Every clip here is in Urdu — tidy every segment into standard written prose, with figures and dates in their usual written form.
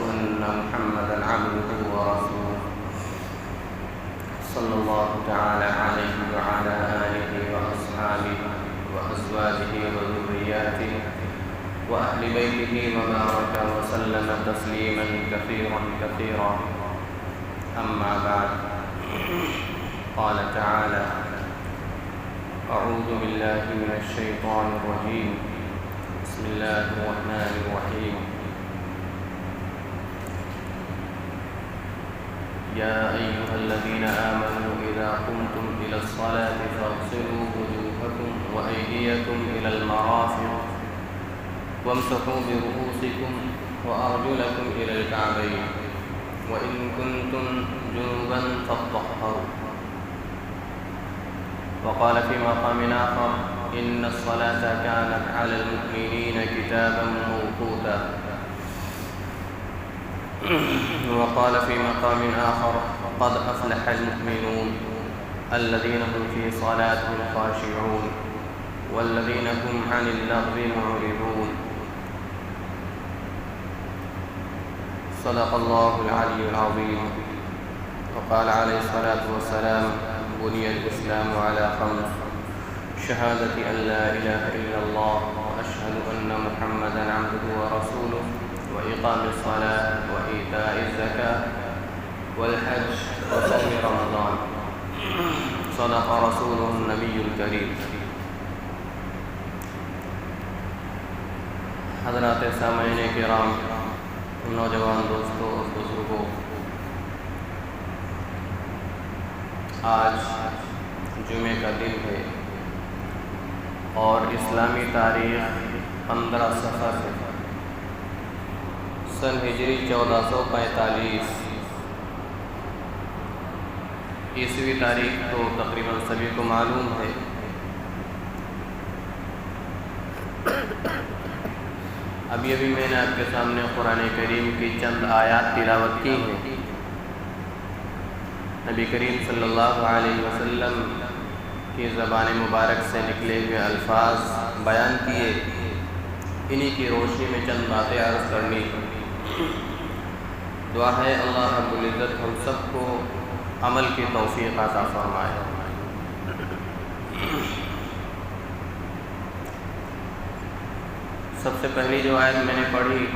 أن محمدا عبده ورسوله صلى الله تعالى عليه وعلى آله وأصحابه وأزواجه وذرياته وأهل بيته وبارك وسلم تسليما كثيرا كثيرا. أما بعد، قال تعالى: أعوذ بالله من الشيطان الرجيم، بسم الله الرحمن الرحيم. يا أيها الذين آمنوا إذا قمتم إلى الصلاة فاغسلوا وجوهكم وأيديكم إلى المرافق وامسحوا برؤوسكم وأرجلكم إلى الكعبين وإن كنتم جنبا فاطهروا. وقال في مقام آخر: إن الصلاة كانت على المؤمنين كتابا موقوتا. وقال في مقام آخر: قد أفلح المؤمنون الذين هم في صلاتهم خاشعون والذين هم عن اللغو معرضون. صدق الله العلي العظيم. وقال عليه الصلاة والسلام: بني الإسلام على خمس: شهادة أن لا إله إلا الله وأشهد أن محمدا عبده ورسوله وإقام الصلاة وإيتاء الزكاة والحج وصوم رمضان. صدق رسوله النبي الكريم. حضرات سامعین کرام، نوجوان دوستوں اور بزرگوں، آج جمعے کا دن ہے اور اسلامی تاریخ 15 صفر ہے، سن ہجری 1445 عیسوی تاریخ تو تقریباً سبھی کو معلوم ہے۔ ابھی میں نے آپ کے سامنے قرآن کریم کی چند آیات تلاوت کی ہیں۔ نبی کریم صلی اللہ علیہ وسلم کی زبان مبارک سے نکلے ہوئے الفاظ بیان کیے، انہی کی روشنی میں چند باتیں عرض کرنی۔ دعا ہے اللہ رب العزت ہم سب کو عمل کی توفیق عطا فرمائے۔ سب سے پہلی جو آیت میں نے پڑھی: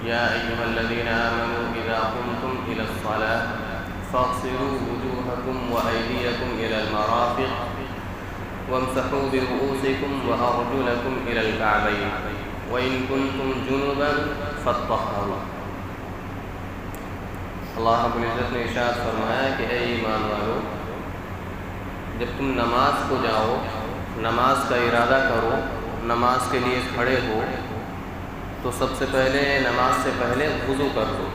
یا ایھا الذین آمنوا اذا قمتم الی الصلاۃ فاغسلوا وجوہکم وایدیکم الی المرافق وامسحوا برؤوسکم وارجلکم الی الکعبین وان کنتم جنبا فاطہروا۔ اللہ رب العزت نے ارشاد فرمایا کہ اے ایمان والو، جب تم نماز کو جاؤ، نماز کا ارادہ کرو، نماز کے لیے کھڑے ہو، تو سب سے پہلے نماز سے پہلے وضو کر لو۔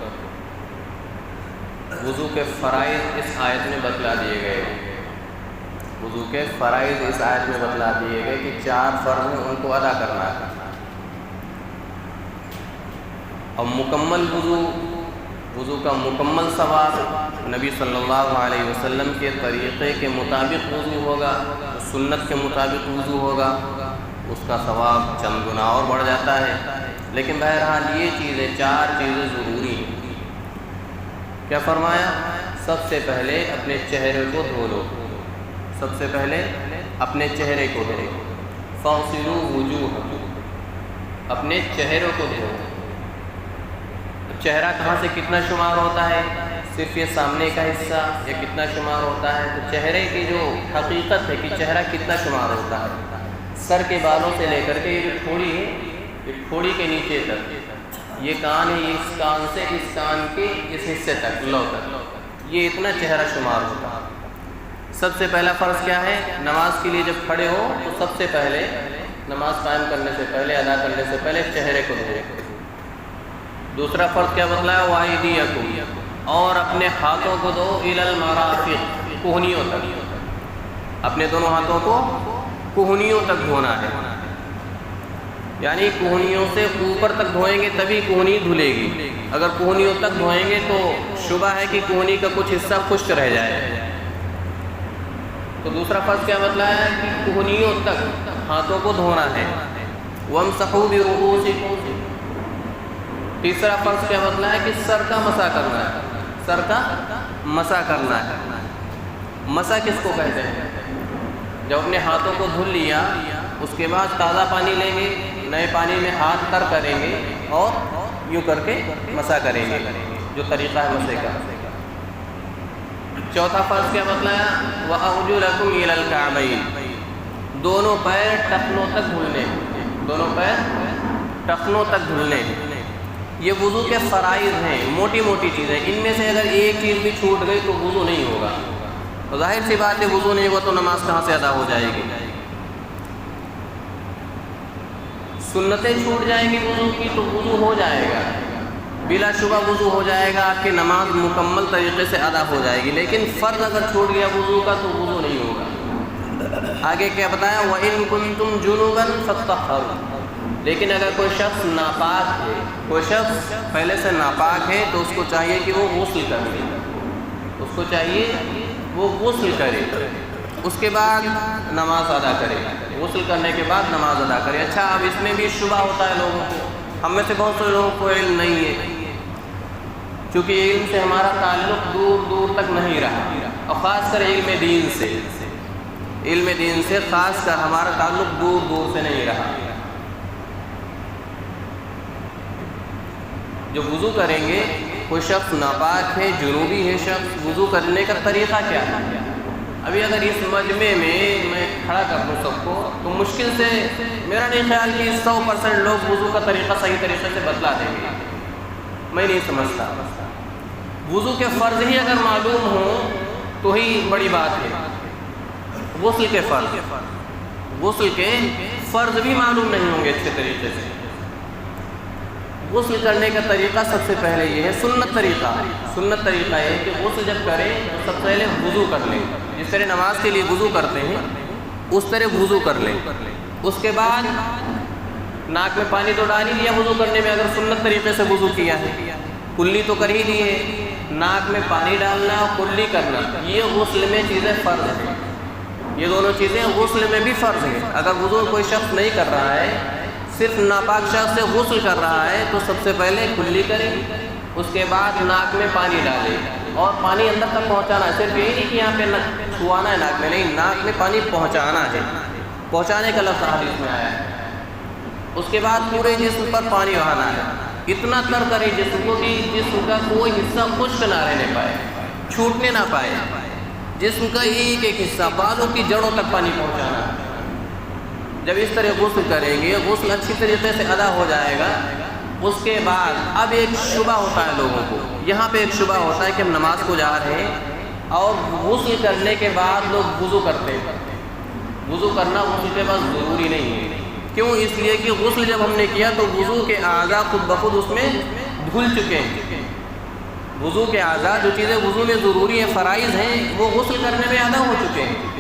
وضو کے فرائض اس آیت میں بتلا دیے گئے، وضو کے فرائض اس آیت میں بتلا دیے گئے کہ 4 فرض ہیں، ان کو ادا کرنا ہے۔ اور مکمل وضو کا مکمل ثواب نبی صلی اللہ علیہ وسلم کے طریقے کے مطابق وضو ہوگا، سنت کے مطابق وضو ہوگا، اس کا ثواب چند گنا اور بڑھ جاتا ہے۔ لیکن بہرحال یہ چیزیں 4 چیزیں ضروری ہیں۔ کیا فرمایا؟ سب سے پہلے اپنے چہرے کو دھو لو، سب سے پہلے اپنے چہرے کو دھو۔ فاغسلوا وجوہکم، اپنے چہروں کو دھو۔ چہرہ کہاں سے کتنا شمار ہوتا ہے؟ صرف یہ سامنے کا حصہ یا کتنا شمار ہوتا ہے؟ تو چہرے کی جو حقیقت ہے کہ چہرہ کتنا شمار ہوتا ہے، سر کے بالوں سے لے کر کے یہ جو ٹھوڑی ہے، یہ ٹھوڑی کے نیچے تک، یہ کان ہے، یہ اس کان سے اس کان کے اس حصے تک، لو تک، یہ اتنا چہرہ شمار ہوتا ہے۔ سب سے پہلا فرض کیا ہے؟ نماز کے لیے جب کھڑے ہو تو سب سے پہلے نماز قائم کرنے سے پہلے، ادا کرنے سے پہلے چہرے کو دھو۔ دوسرا فرض کیا بتلایا؟ وَأَيْدِيَكُمْ، اور اپنے ہاتھوں کو دھو، إِلَى الْمَرَافِقِ، کوہنیوں تک، اپنے دونوں ہاتھوں کو کوہنیوں تک دھونا ہے، یعنی کوہنیوں سے اوپر تک دھوئیں گے تبھی کوہنی دھلے گی۔ اگر کوہنیوں تک دھوئیں گے تو شبہ ہے کہ کوہنی کا کچھ حصہ خشک رہ جائے۔ تو دوسرا فرض کیا بتلایا ہے کہ کوہنیوں تک ہاتھوں کو دھونا ہے۔ وَامْسَحُوا بِرُؤُوسِكُمْ، تیسرا فرض کیا بتلایا کہ سر کا مسح کرنا ہے، سر کا مسح کرنا ہے۔ مسح کس کو کہتے ہیں؟ جب اپنے ہاتھوں کو دھل لیا اس کے بعد تازہ پانی لیں گے، نئے پانی میں ہاتھ تر کریں گے اور یوں کر کے مسح کریں گے، جو طریقہ ہے مسح کا۔ چوتھا فرض کیا بتلایا؟ وَأَرْجُلَكُمْ إِلَى الْكَعْبَيْنِ، دونوں پیر ٹخنوں تک دھلنے، دونوں پیر ٹخنوں تک دھلنے۔ یہ وضو کے فرائض ہیں، موٹی موٹی چیزیں، ان میں سے اگر ایک چیز بھی چھوٹ گئی تو وضو نہیں ہوگا، تو ظاہر سی بات ہے وضو نہیں ہوگا تو نماز کہاں سے ادا ہو جائے گی؟ سنتیں چھوٹ جائیں گی وضو کی تو وضو ہو جائے گا، بلا شبہ وضو ہو جائے گا، آپ کی نماز مکمل طریقے سے ادا ہو جائے گی، لیکن فرض اگر چھوٹ گیا وضو کا تو وضو نہیں ہوگا۔ آگے کیا بتایا؟ وَإِن كُنتُمْ جُنُبًا فَاطَّهَّرُوا، لیکن اگر کوئی شخص ناپاک ہے، کوئی شخص پہلے سے ناپاک ہے تو اس کو چاہیے کہ وہ غسل کرے، اس کو چاہیے وہ غسل کرے، اس کے بعد نماز ادا کرے، غسل کرنے کے بعد نماز ادا کرے۔ اچھا، اب اس میں بھی شبہ ہوتا ہے لوگوں کو، ہم میں سے بہت سے لوگوں کو علم نہیں ہے، چونکہ علم سے ہمارا تعلق دور دور تک نہیں رہا، اور خاص کر علم دین سے، علم دین سے خاص کر ہمارا تعلق دور دور سے نہیں رہا۔ جو وضو کریں گے، کوئی شخص ناپاک ہے، جنوبی ہے شخص، وضو کرنے کا طریقہ کیا ہے؟ ابھی اگر اس مجمع میں کھڑا کر دوں سب کو تو مشکل سے میرا نہیں خیال کہ 100% لوگ وضو کا طریقہ صحیح طریقے سے بتلا دیں گے، میں نہیں سمجھتا۔ وضو کے فرض ہی اگر معلوم ہوں تو ہی بڑی بات ہے، غسل کے فرض بھی معلوم نہیں ہوں گے اچھے طریقے سے۔ غسل کرنے کا طریقہ سب سے پہلے یہ ہے، سنت طریقہ یہ ہے کہ غسل جب کریں تو سب سے پہلے وضو کر لیں، جس طرح نماز کے لیے وضو کرتے ہیں اس طرح وضو کر لیں۔ اس کے بعد ناک میں پانی تو ڈال ہی لیا وضو کرنے میں، اگر سنت طریقے سے وضو کیا ہے، کلی تو کر ہی دی ہے، ناک میں پانی ڈالنا اور کلی کرنا، یہ غسل میں چیزیں فرض ہیں، یہ دونوں چیزیں غسل میں بھی فرض ہیں۔ اگر وضو کوئی شخص نہیں کر رہا ہے، صرف ناپاک شخص سے غسل کر رہا ہے تو سب سے پہلے کلی کرے، اس کے بعد ناک میں پانی ڈالے اور پانی اندر تک پہنچانا ہے، صرف یہی نہیں کہ یہاں پہ چھوانا ہے ناک میں، نہیں، ناک میں پانی پہنچانا ہے، پہنچانے کا لفظ حدیث میں آیا ہے۔ اس کے بعد پورے جسم پر پانی بہانا ہے، اتنا تر کرے جسم کو کہ جسم کا کوئی حصہ خشک نہ رہنے پائے، چھوٹنے نہ پائے، جسم کا ایک ایک حصہ، بالوں کی جڑوں تک پانی پہنچانا ہے۔ جب اس طرح غسل کریں گے، غسل اچھی طریقے سے ادا ہو جائے گا، اس کے بعد اب ایک شبہ ہوتا ہے لوگوں کو، یہاں پہ ایک شبہ ہوتا ہے کہ ہم نماز کو جا رہے ہیں اور غسل کرنے کے بعد لوگ وضو کرتے ہیں۔ وضو کرنا غسل کے بعد ضروری نہیں ہے، کیوں؟ اس لیے کہ غسل جب ہم نے کیا تو وضو کے اعضاء خود بخود اس میں دھل چکے ہیں، وضو کے اعضاء جو چیزیں وضو میں ضروری ہیں، فرائض ہیں، وہ غسل کرنے میں ادا ہو چکے ہیں،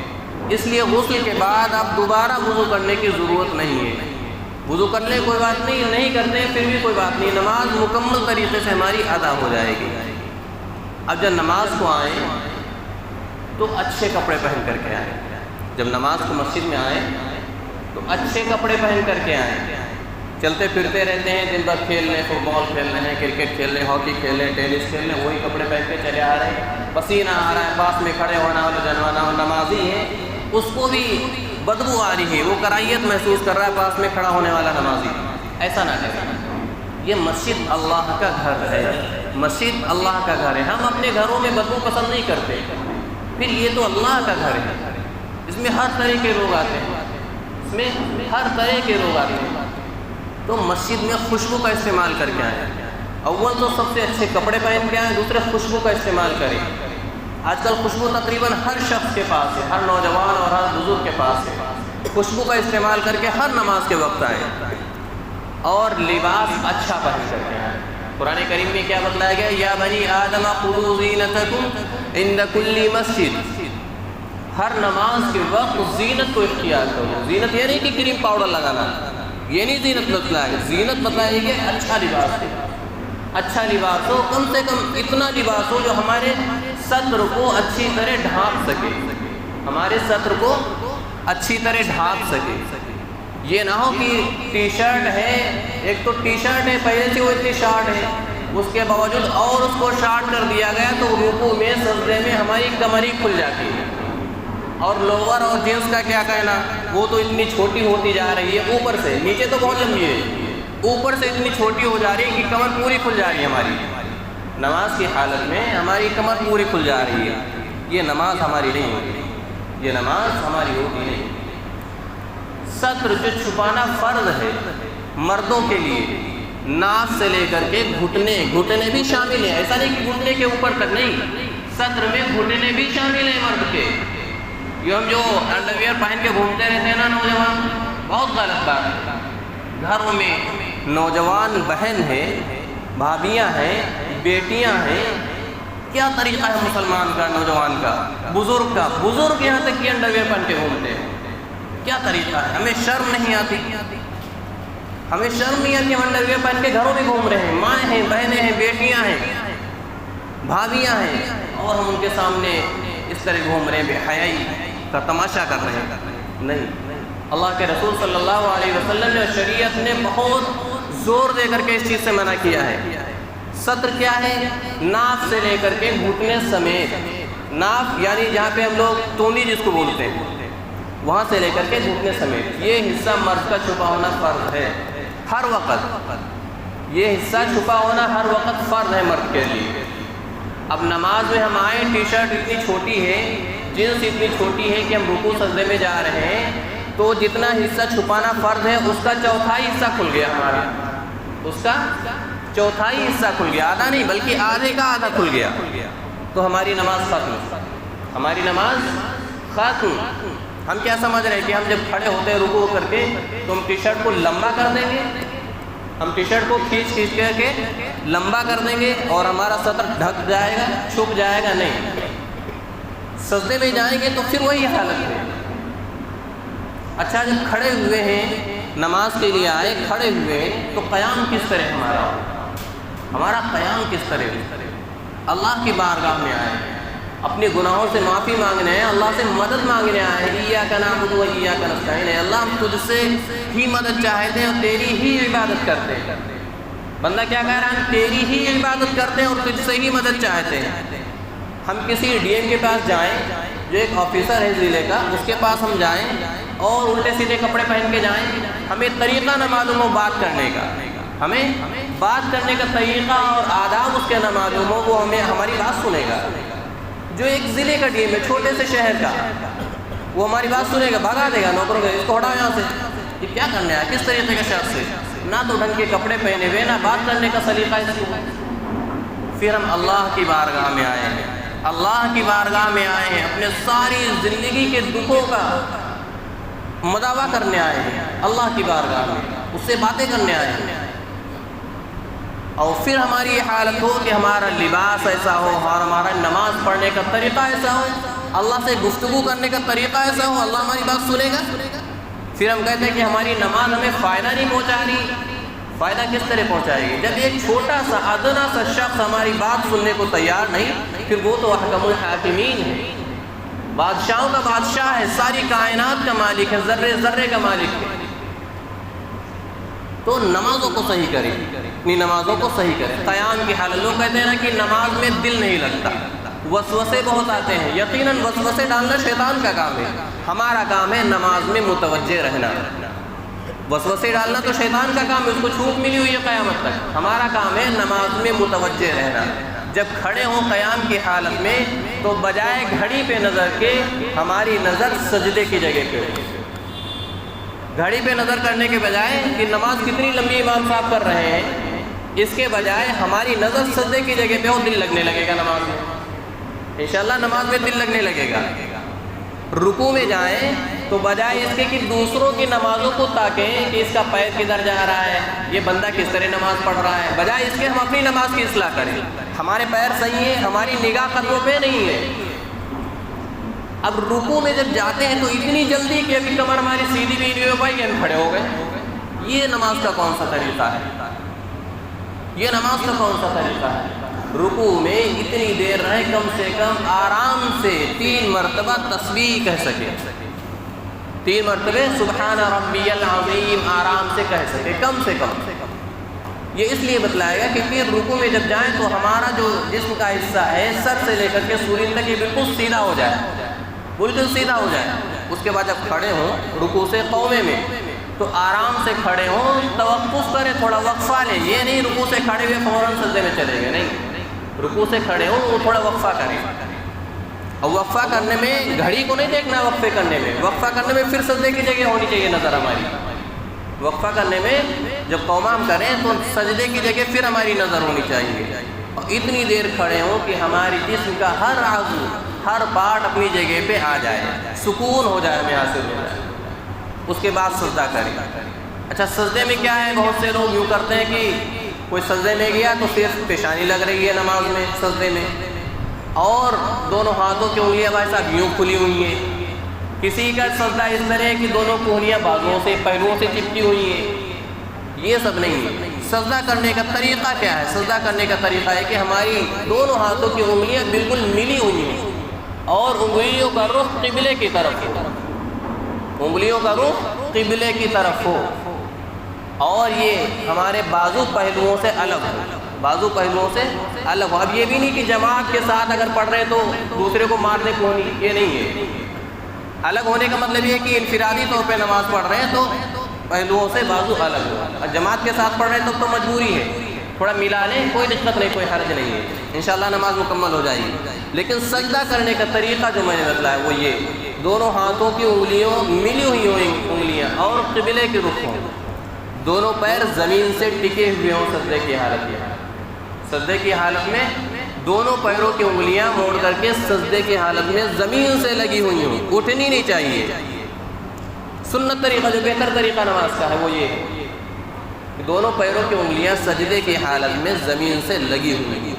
اس لیے غسل کے بعد اب دوبارہ وضو کرنے کی ضرورت نہیں ہے۔ وضو کر لیں کوئی بات نہیں، نہیں کرتے پھر بھی کوئی بات نہیں، نماز مکمل طریقے سے ہماری ادا ہو جائے گی۔ اب جب نماز کو آئیں تو اچھے کپڑے پہن کر کے آئیں، جب نماز کو مسجد میں آئیں تو اچھے کپڑے پہن کر کے آئیں۔ چلتے پھرتے رہتے ہیں دن بھر، کھیل رہے ہیں، فٹ بال کھیل رہے ہیں، کرکٹ کھیل رہے ہیں، ہاکی کھیل رہے ہیں، ٹینس کھیل رہے ہیں، وہی کپڑے پہن کے چلے آ رہے ہیں، پسینہ آ رہا ہے، پاس میں کھڑے ہونا والا جنوانا نمازی ہے، اس کو بھی بدبو آ رہی ہے، وہ کراہیت محسوس کر رہا ہے پاس میں کھڑا ہونے والا نمازی۔ ایسا نہ کریں، یہ مسجد اللہ کا گھر ہے، مسجد اللہ کا گھر ہے، ہم اپنے گھروں میں بدبو پسند نہیں کرتے، پھر یہ تو اللہ کا گھر ہے، اس میں ہر طرح کے لوگ آتے ہیں، اس میں ہر طرح کے لوگ آتے ہیں، تو مسجد میں خوشبو کا استعمال کر کے آئیں۔ اول تو سب سے اچھے کپڑے پہن کے آئیں، دوسرے خوشبو کا استعمال کریں۔ آج کل خوشبو تقریباً ہر شخص کے پاس ہے، ہر نوجوان اور ہر بزرگ کے پاس ہے، خوشبو کا استعمال کر کے ہر نماز کے وقت آئیں، اور لباس اچھا پہن کر کے آئیں۔ قرآن کریم میں کیا بتلایا گیا؟ یا بنی آدم خذوا زینتکم عند کل مسجد، ہر نماز کے وقت زینت کو اختیار کرو۔ زینت یہ نہیں کہ کریم پاؤڈر لگانا، یہ نہیں زینت بتلایا، زینت بتلائی کہ اچھا لباس ہے، اچھا لباس ہو، کم سے کم اتنا لباس ہو جو ہمارے سطر کو اچھی طرح ڈھانپ سکے، ہمارے سطر کو اچھی طرح ڈھانپ سکے۔ یہ نہ ہو کہ ٹی شرٹ ہے، ایک تو ٹی شرٹ ہے پہلے سے وہ اتنی شارٹ ہے، اس کے باوجود اور اس کو شارٹ کر دیا گیا تو رکوع میں سجدے میں ہماری کمر ہی کھل جاتی ہے۔ اور لوور اور جینس کا کیا کہنا، وہ تو اتنی چھوٹی ہوتی جا رہی ہے، اوپر سے نیچے تو بہت لمبی ہے، اوپر سے اتنی چھوٹی ہو جا رہی ہے کہ کمر پوری کھل جا رہی ہے ہماری نماز کی حالت میں، ہماری کمر پوری کھل جا رہی ہے۔ یہ نماز ہماری نہیں ہوتی، یہ نماز ہماری ہوتی نہیں۔ ستر جو چھپانا فرض ہے مردوں کے لیے، ناف سے لے کر کے گھٹنے بھی شامل ہیں، ایسا نہیں کہ گھٹنے کے اوپر تک نہیں، ستر میں گھٹنے بھی شامل ہیں مرد کے۔ یہ ہم جو انڈر ویئر پہن کے گھومتے رہتے ہیں نا نوجوان، بہت غلط بات ہے۔ گھروں میں نوجوان بہن ہیں، بھابیاں ہیں، بیٹیاں ہیں، کیا طریقہ ہے مسلمان کا، نوجوان کا، بزرگ کا، بزرگ یہاں تک کہ انڈر ویئر پہن کے گھومتے ہیں، کیا طریقہ ہے؟ ہمیں شرم نہیں آتی، ہمیں شرم نہیں آتی، ہم انڈر ویئر پہن کے گھروں میں گھوم رہے ہیں، مائیں ہیں، بہنیں ہیں، بیٹیاں ہیں، بھابیاں ہیں، اور ہم ان کے سامنے اس طرح گھوم رہے ہیں، بے حیائی کا تماشا کر رہے ہیں۔ نہیں، اللہ کے رسول صلی اللہ علیہ وسلم نے، شریعت نے بہت زور دے کر کے اس چیز سے منع کیا ہے۔ ستر کیا ہے؟ ناف سے لے کر کے گھٹنے سمیت، ناف یعنی جہاں پہ ہم لوگ تونی جس کو بولتے ہیں، وہاں سے لے کر کے گھٹنے سمیت، یہ حصہ مرد کا چھپا ہونا فرض ہے ہر وقت، یہ حصہ چھپا ہونا ہر وقت فرض ہے مرد کے لیے۔ اب نماز میں ہم آئیں، ٹی شرٹ اتنی چھوٹی ہے، جنس اتنی چھوٹی ہے کہ ہم رکوع سجدے میں جا رہے ہیں، تو جتنا حصہ چھپانا فرض ہے اس کا چوتھائی حصہ کھل گیا ہمارا، اس کا چوتھائی حصہ کھل گیا، آدھا نہیں بلکہ آدھے کا آدھا کھل گیا، تو ہماری نماز ختم، ہماری نماز ختم۔ ہم کیا سمجھ رہے ہیں کہ ہم جب کھڑے ہوتے ہیں رکوع کر کے تو ہم ٹی شرٹ کو لمبا کر دیں گے، ہم ٹی شرٹ کو کھینچ کر کے لمبا کر دیں گے اور ہمارا سطر ڈھک جائے گا، چھپ جائے گا؟ نہیں، سجدے میں جائیں گے تو پھر وہی حالت ہے۔ اچھا، جب کھڑے ہوئے ہیں، نماز کے لیے آئے، کھڑے ہوئے ہیں، تو قیام کس طرح ہمارا قیام کس طرح؟ اللہ کی بارگاہ میں آئے ہیں، اپنے گناہوں سے معافی مانگنے ہیں، اللہ سے مدد مانگنے آئے ہیں، ایاک نعبد و ایاک نستعین، اللہ ہم تجھ سے ہی مدد چاہتے ہیں اور تیری ہی عبادت کرتے ہیں۔ بندہ کیا کہہ رہا ہے؟ تیری ہی عبادت کرتے ہیں اور تجھ سے ہی مدد چاہتے ہیں۔ ہم کسی ڈی ایم کے پاس جائیں، جو ایک آفیسر ہے ضلع کا، اس کے پاس ہم جائیں اور الٹے سیدھے کپڑے پہن کے جائیں، ہمیں طریقہ نہ معلوم ہو بات کرنے کا، ہمیں بات کرنے کا طریقہ اور آداب اس کے نہ معلوم ہو، وہ ہمیں ہماری بات سنے گا۔ جو ایک ضلع کا ڈی ایم ہے، چھوٹے سے شہر کا، وہ ہماری بات سنے گا، بھگا دے گا نوکروں کو، اس کو ہٹاؤ یہاں سے، یہ کیا کرنے آیا، کس طریقے کا شخص ہے، نہ تو ڈھنگ کے کپڑے پہنے ہوئے، نہ بات کرنے کا سلیقہ اس کو۔ پھر ہم اللہ کی بارگاہ میں آئے ہیں، اللہ کی بارگاہ میں آئے ہیں، اپنے ساری زندگی کے دکھوں کا مداوع کرنے آئے ہیں اللہ کی بارگاہ میں، اس سے باتیں کرنے آئے ہیں۔ اور پھر ہماری یہ حالت ہو کہ ہمارا لباس ایسا ہو اور ہمارا نماز پڑھنے کا طریقہ ایسا ہو، اللہ سے گفتگو کرنے کا طریقہ ایسا ہو، اللہ ہماری بات سنے گا۔ پھر ہم کہتے ہیں کہ ہماری نماز ہمیں فائدہ نہیں پہنچا رہی، فائدہ کس طرح پہنچائے گی جب ایک چھوٹا سا ادنا سا شخص ہماری بات سننے کو تیار نہیں؟ پھر وہ تو احکم الحاکمین ہے، بادشاہوں کا بادشاہ ہے، ساری کائنات کا مالک ہے، ذرے ذرے کا مالک ہے۔ تو نمازوں کو صحیح کریں، اپنی نمازوں کو صحیح کریں۔ قیام کی حالت، لوگ کہتے ہیں نا کہ نماز میں دل نہیں لگتا، وسوسے بہت آتے ہیں، یقیناً وسوسے ڈالنا شیطان کا کام ہے، ہمارا کام ہے نماز میں متوجہ رہنا۔ وسوسے ڈالنا تو شیطان کا کام ہے، اس کو چھوٹ ملی ہوئی ہے قیامت تک، ہمارا کام ہے نماز میں متوجہ رہنا۔ جب کھڑے ہوں قیام کی حالت میں تو بجائے گھڑی پہ نظر کے ہماری نظر سجدے کی جگہ پہ ہو، گھڑی پہ نظر کرنے کے بجائے کہ نماز کتنی لمبی امام صاحب کر رہے ہیں، اس کے بجائے ہماری نظر سجدے کی جگہ پہ ہو، دل لگنے لگے گا نماز میں، انشاءاللہ نماز میں دل لگنے لگے گا۔ رکوع میں جائیں تو بجائے اس کے کہ دوسروں کی نمازوں کو تاکیں کہ اس کا پیر کدھر جا رہا ہے، یہ بندہ کس طرح نماز پڑھ رہا ہے، بجائے اس کے ہم اپنی نماز کی اصلاح کریں، ہمارے پیر صحیح ہیں، ہماری نگاہ قدموں پہ نہیں ہے۔ اب رکوع میں جب جاتے ہیں تو اتنی جلدی کہ ابھی کمر ہماری سیدھی بھی نہیں ہو پائی کہ ہم کھڑے ہو گئے، یہ نماز کا کون سا طریقہ ہے؟ یہ نماز کا کون سا طریقہ ہے؟ رکوع میں اتنی دیر رہے، کم سے کم آرام سے 3 مرتبہ تسبیح کہہ سکے، 3 مرتبے سبحان ربی العظیم آرام سے کہہ سکے، کم سے کم۔ یہ اس لیے بتلایا گیا کہ پھر رکوع میں جب جائیں تو ہمارا جو جسم کا حصہ ہے سر سے لے کر کے سورین تک یہ بالکل سیدھا ہو جائے، بالکل سیدھا ہو جائے۔ اس کے بعد جب کھڑے ہوں رکوع سے قومے میں تو آرام سے کھڑے ہوں، توقف کریں، تھوڑا وقفہ لیں۔ یہ نہیں رکوع سے کھڑے ہوئے فوراً سجدے میں چلے گئے، نہیں، رکوع سے کھڑے ہوں وہ تھوڑا وقفہ کریں۔ اور وقفہ کرنے میں گھڑی کو نہیں دیکھنا، وقفے کرنے میں، وقفہ کرنے میں پھر سجدے کی جگہ ہونی چاہیے نظر ہماری۔ وقفہ کرنے میں جب قومہ ہم کریں تو سجدے کی جگہ پھر ہماری نظر ہونی چاہیے، اور اتنی دیر کھڑے ہوں کہ ہماری جسم کا ہر عضو، ہر پارٹ اپنی جگہ پہ آ جائے، سکون ہو جائے، ہمیں حاصل ہو جائے۔ اس کے بعد سجدہ کریں۔ اچھا سجدے میں کیا ہے، بہت سے لوگ یوں کرتے ہیں کہ کوئی سجدے میں گیا تو صرف پیشانی لگ رہی ہے نماز میں، سجدے میں، اور دونوں ہاتھوں کی انگلیاں بھائی صاحب یوں کھلی ہوئی ہیں۔ کسی کا سجدہ اس طرح ہے کہ دونوں کوہنیاں بازوؤں سے، پہلوؤں سے چپکی ہوئی ہیں۔ یہ سب نہیں ہے۔ سجدہ کرنے کا طریقہ کیا ہے؟ سجدہ کرنے کا طریقہ ہے کہ ہماری دونوں ہاتھوں کی انگلیاں بالکل ملی ہوئی ہیں اور انگلیوں کا رخ قبلے کی طرف ہو، انگلیوں کا رخ قبلے کی طرف ہو، اور یہ ہمارے بازو پہلوؤں سے الگ ہو، بازو پہلوؤں سے الگ ہو۔ اب یہ بھی نہیں کہ جماعت کے ساتھ اگر پڑھ رہے ہیں تو دوسرے کو مارنے کو نہیں، یہ نہیں ہے۔ الگ ہونے کا مطلب یہ ہے کہ انفرادی طور پہ نماز پڑھ رہے ہیں تو پہلوؤں سے بازو الگ ہو، اور جماعت کے ساتھ پڑھ رہے ہیں تو مجبوری ہے، تھوڑا ملا لیں، کوئی دقت نہیں، کوئی حرج نہیں ہے، انشاءاللہ نماز مکمل ہو جائے گی۔ لیکن سجدہ کرنے کا طریقہ جو میں نے بتلایا وہ یہ، دونوں ہاتھوں کی انگلیوں ملی ہوئی ہوں انگلیاں اور قبلے کے رخ ہوں، دونوں پیر زمین سے ٹکے ہوئے ہوں سجدے کی حالت میں۔ سجدے کی حالت میں دونوں پیروں کی انگلیاں موڑ کر کے سجدے کی حالت میں زمین سے لگی ہوئی ہوں، اٹھنی نہیں چاہیے۔ سنت طریقہ جو بہتر طریقہ نماز کا ہے وہ یہ ہے کہ دونوں پیروں کی انگلیاں سجدے کی حالت میں زمین سے لگی ہوئی ہیں۔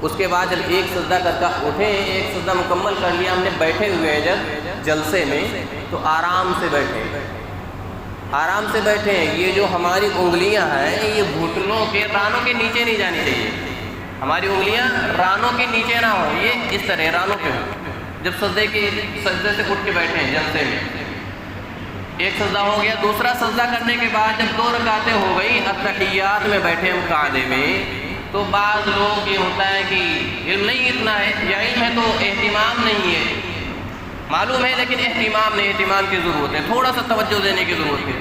اس کے بعد جب ایک سجدہ کر کے اٹھے، ایک سجدہ مکمل کر لیا ہم نے، بیٹھے ہوئے ہیں جب جلسے میں تو آرام سے بیٹھے، آرام سے بیٹھے۔ یہ جو ہماری انگلیاں ہیں یہ گھٹنوں کے، رانوں کے نیچے نہیں جانی چاہیے، ہماری انگلیاں رانوں کے نیچے نہ ہوں، یہ اس طرح رانوں پہ ہوں۔ جب سجدے سے اٹھ کے بیٹھے ہیں جلسے میں، ایک سجدہ ہو گیا، دوسرا سجدہ کرنے کے بعد جب 2 رکعتیں ہو گئی، اتحیات میں بیٹھے ہم قاعدے میں، تو بعض لوگ یہ ہوتا ہے کہ علم نہیں اتنا ہے، یا علم ہے تو اہتمام نہیں ہے، معلوم ہے لیکن اہتمام نہیں، اہتمام کی ضرورت ہے، تھوڑا سا توجہ دینے کی ضرورت ہے۔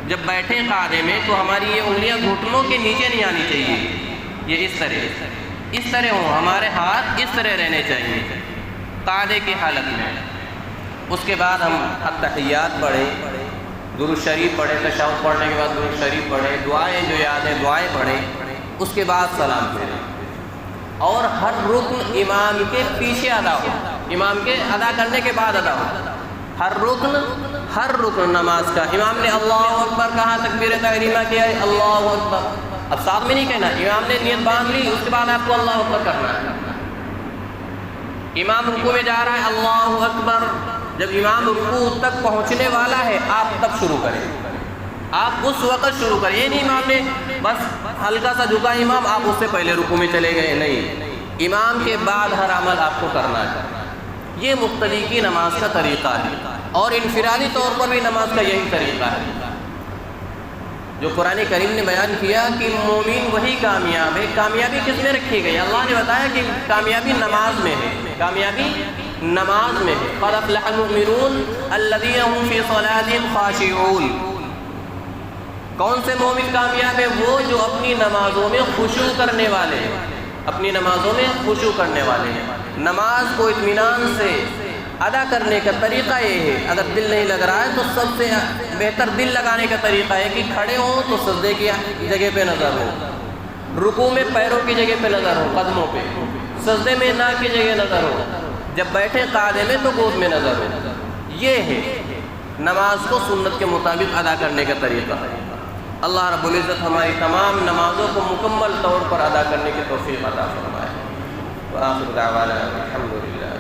جب بیٹھیں قاعدے میں تو ہماری یہ انگلیاں گھٹنوں کے نیچے نہیں آنی چاہیے، یہ اس طرح ہوں، ہمارے ہاتھ اس طرح رہنے چاہیے قاعدے کی حالت میں۔ اس کے بعد ہم اتحیات پڑھیں، درود شریف پڑھیں، تشہد پڑھنے کے بعد درود شریف پڑھیں، دعائیں جو یاد ہیں دعائیں پڑھیں، اس کے بعد سلام پھیریں، اور ہر رکن امام کے پیچھے ادا ہو، امام کے ادا کرنے کے بعد ادا ہو۔ ہر رکن نماز کا امام نے اللہ اکبر کہا، تکبیر تحریمہ کیا ہے، اللہ اکبر، اب ساتھ میں نہیں کہنا، امام نے نیت باندھ لی، اس کے بعد آپ کو اللہ اکبر کرنا ہے۔ امام رکوع میں جا رہا ہے، اللہ اکبر، جب امام رکوع تک پہنچنے والا ہے آپ تب شروع کریں، آپ اس وقت شروع کریں، یہ نہیں امام نے بس ہلکا سا جھکا امام، آپ اس سے پہلے رکوع میں چلے گئے، نہیں، امام کے بعد ہر عمل آپ کو کرنا ہے۔ یہ مقتدی کی نماز کا طریقہ ہے، اور انفرادی طور پر بھی نماز کا یہی طریقہ ہے جو قرآن کریم نے بیان کیا کہ مومن وہی کامیاب ہے۔ کامیابی کس میں رکھی گئی؟ اللہ نے بتایا کہ کامیابی نماز میں ہے، کامیابی نماز میں ہے۔ قد افلح المؤمنون الذین هم فی صلاتهم خاشعون۔ کون سے مومن کامیاب ہے؟ وہ جو اپنی نمازوں میں خشوع کرنے والے ہیں، اپنی نمازوں میں خشوع کرنے والے ہیں۔ نماز کو اطمینان سے ادا کرنے کا طریقہ یہ ہے، اگر دل نہیں لگ رہا ہے تو سب سے بہتر دل لگانے کا طریقہ ہے کہ کھڑے ہوں تو سجدے کی جگہ پہ نظر ہو، رکوع میں پیروں کی جگہ پہ نظر ہو، قدموں پہ، سجدے میں ناک کی جگہ نظر ہو، جب بیٹھے قاعدے میں تو گود میں نظر ہو۔ یہ ہے نماز کو سنت کے مطابق ادا کرنے کا طریقہ ہے۔ اللہ رب العزت ہماری تمام نمازوں کو مکمل طور پر ادا کرنے کی توفیق عطا فرمائے۔ وآخر دعوانا الحمدللہ۔